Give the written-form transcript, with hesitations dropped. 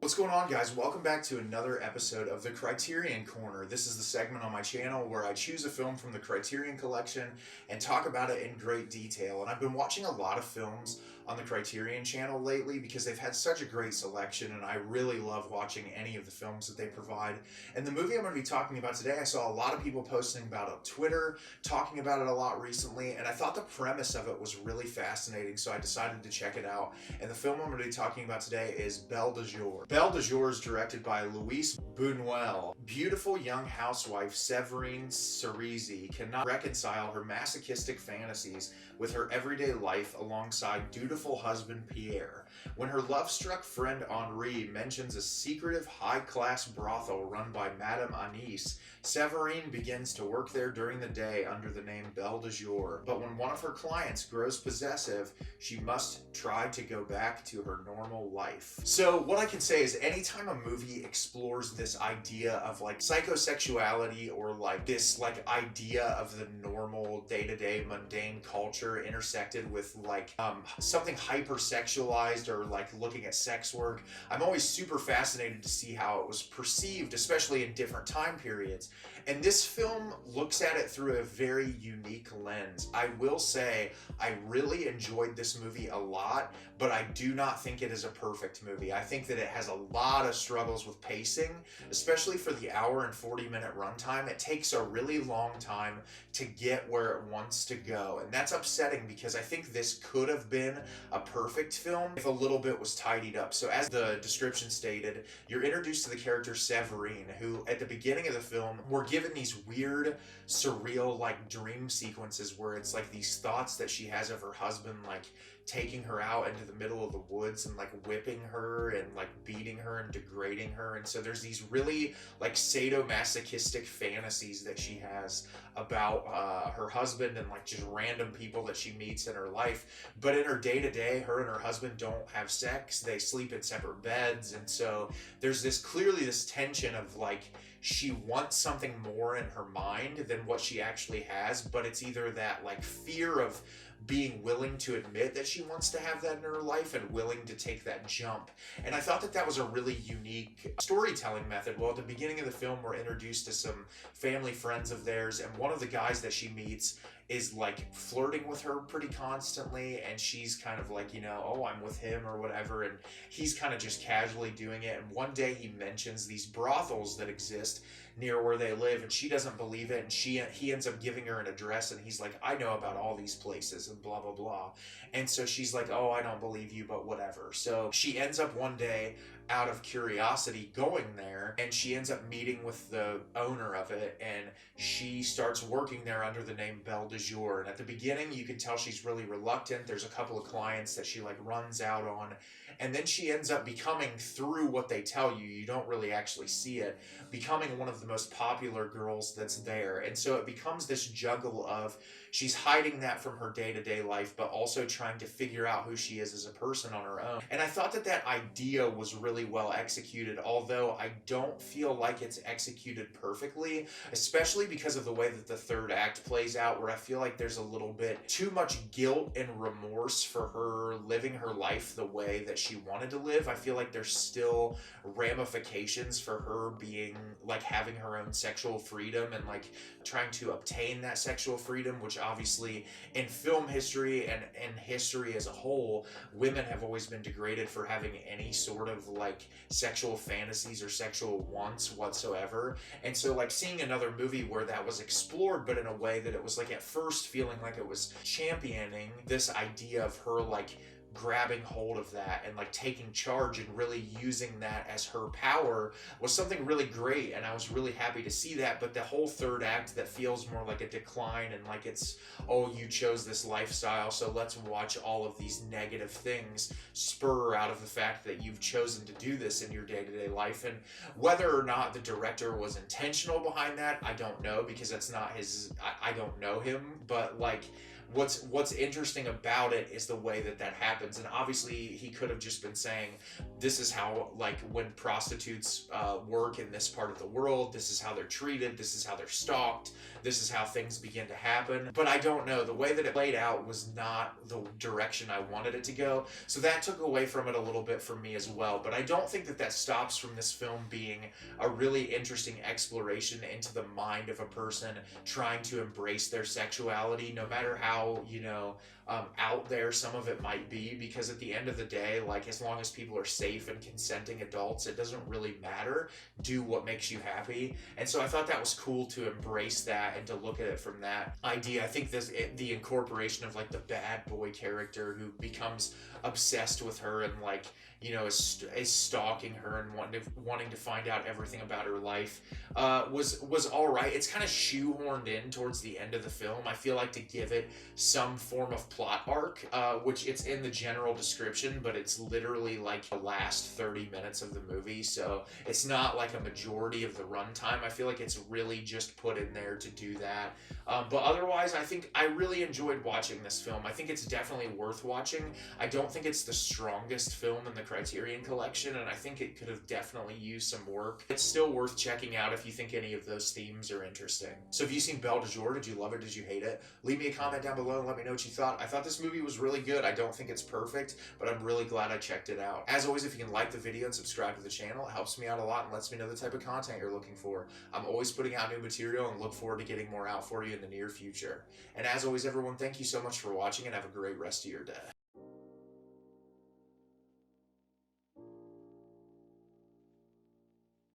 What's going on, guys? Welcome back to another episode of the Criterion Corner. This is the segment on my channel where I choose a film from the Criterion collection and talk about it in great detail. And I've been watching a lot of films on the Criterion channel lately because they've had such a great selection, and I really love watching any of the films that they provide. And the movie I'm going to be talking about today, I saw a lot of people posting about it on Twitter, talking about it a lot recently, and I thought the premise of it was really fascinating, so I decided to check it out. And the film I'm going to be talking about today is Belle de Jour. Belle de Jour is directed by Luis Buñuel. Beautiful young housewife Séverine Serizy cannot reconcile her masochistic fantasies with her everyday life alongside dutiful husband Pierre. When her love-struck friend Henri mentions a secretive high-class brothel run by Madame Anise, Séverine begins to work there during the day under the name Belle de Jour. But when one of her clients grows possessive, she must try to go back to her normal life. So what I can say is anytime a movie explores this idea of like psychosexuality or like this like idea of the normal day-to-day mundane culture intersected with like something hypersexualized or like looking at sex work, I'm always super fascinated to see how it was perceived, especially in different time periods. And this film looks at it through a very unique lens. I will say I really enjoyed this movie a lot, but I do not think it is a perfect movie. I think that it has a lot of struggles with pacing, especially for the hour and 40-minute runtime. It takes a really long time to get where it wants to go, and that's upsetting because I think this could have been a perfect film if a little bit was tidied up. So as the description stated, you're introduced to the character Séverine, who at the beginning of the film we're given these weird, surreal like dream sequences where it's like these thoughts that she has of her husband like taking her out into the middle of the woods and like whipping her and like beating her and degrading her. And so there's these really like sadomasochistic fantasies that she has about her husband and like just random people that she meets in her life. But in her day-to-day, her and her husband don't have sex. They sleep in separate beds. And so there's clearly this tension of like she wants something more in her mind than what she actually has, but it's either that like fear of being willing to admit that she wants to have that in her life and willing to take that jump. And I thought that that was a really unique storytelling method. Well, at the beginning of the film, we're introduced to some family friends of theirs, and one of the guys that she meets is like flirting with her pretty constantly, and she's kind of like, you know, oh, I'm with him or whatever, and he's kind of just casually doing it. And one day he mentions these brothels that exist near where they live, and she doesn't believe it, and he ends up giving her an address, and he's like, I know about all these places and blah blah blah. And so she's like, oh, I don't believe you, but whatever. So she ends up one day out of curiosity going there, and she ends up meeting with the owner of it, and she starts working there under the name Belle de Jour. And at the beginning you can tell she's really reluctant. There's a couple of clients that she like runs out on, and then she ends up becoming, through what they tell you, you don't really actually see it, becoming one of the most popular girls that's there. And so it becomes this juggle of she's hiding that from her day-to-day life, but also trying to figure out who she is as a person on her own. And I thought that that idea was really well executed, although I don't feel like it's executed perfectly, especially because of the way that the third act plays out, where I feel like there's a little bit too much guilt and remorse for her living her life the way that she wanted to live. I feel like there's still ramifications for her being like having her own sexual freedom and like trying to obtain that sexual freedom, which obviously in film history and in history as a whole, women have always been degraded for having any sort of like sexual fantasies or sexual wants whatsoever. And so like seeing another movie where that was explored, but in a way that it was like at first feeling like it was championing this idea of her like grabbing hold of that and like taking charge and really using that as her power was something really great, and I was really happy to see that. But the whole third act that feels more like a decline and like it's, oh, you chose this lifestyle, so let's watch all of these negative things spur out of the fact that you've chosen to do this in your day-to-day life. And whether or not the director was intentional behind that, I don't know, because that's not his, I don't know him, but like what's interesting about it is the way that happens. And obviously he could have just been saying, this is how, like, when prostitutes work in this part of the world, this is how they're treated, this is how they're stalked, this is how things begin to happen. But I don't know, the way that it played out was not the direction I wanted it to go, so that took away from it a little bit for me as well. But I don't think that stops from this film being a really interesting exploration into the mind of a person trying to embrace their sexuality, no matter how, you know, out there some of it might be, because at the end of the day, like, as long as people are safe and consenting adults, it doesn't really matter. Do what makes you happy. And so I thought that was cool to embrace that and to look at it from that idea. I think the incorporation of, like, the bad boy character who becomes obsessed with her and, like, you know, is stalking her and wanting to find out everything about her life, was all right. It's kind of shoehorned in towards the end of the film, I feel like, to give it some form of plot arc, which it's in the general description, but it's literally like the last 30 minutes of the movie, so it's not like a majority of the runtime. I feel like it's really just put in there to do that. But otherwise, I think I really enjoyed watching this film. I think it's definitely worth watching. I don't think it's the strongest film in the Criterion collection, and I think it could have definitely used some work. It's still worth checking out if you think any of those themes are interesting. So have you seen Belle de Jour? Did you love it? Did you hate it? Leave me a comment down below and let me know what you thought. I thought this movie was really good. I don't think it's perfect, but I'm really glad I checked it out. As always, if you can like the video and subscribe to the channel, it helps me out a lot and lets me know the type of content you're looking for. I'm always putting out new material and look forward to getting more out for you in the near future. And as always, everyone, thank you so much for watching and have a great rest of your day.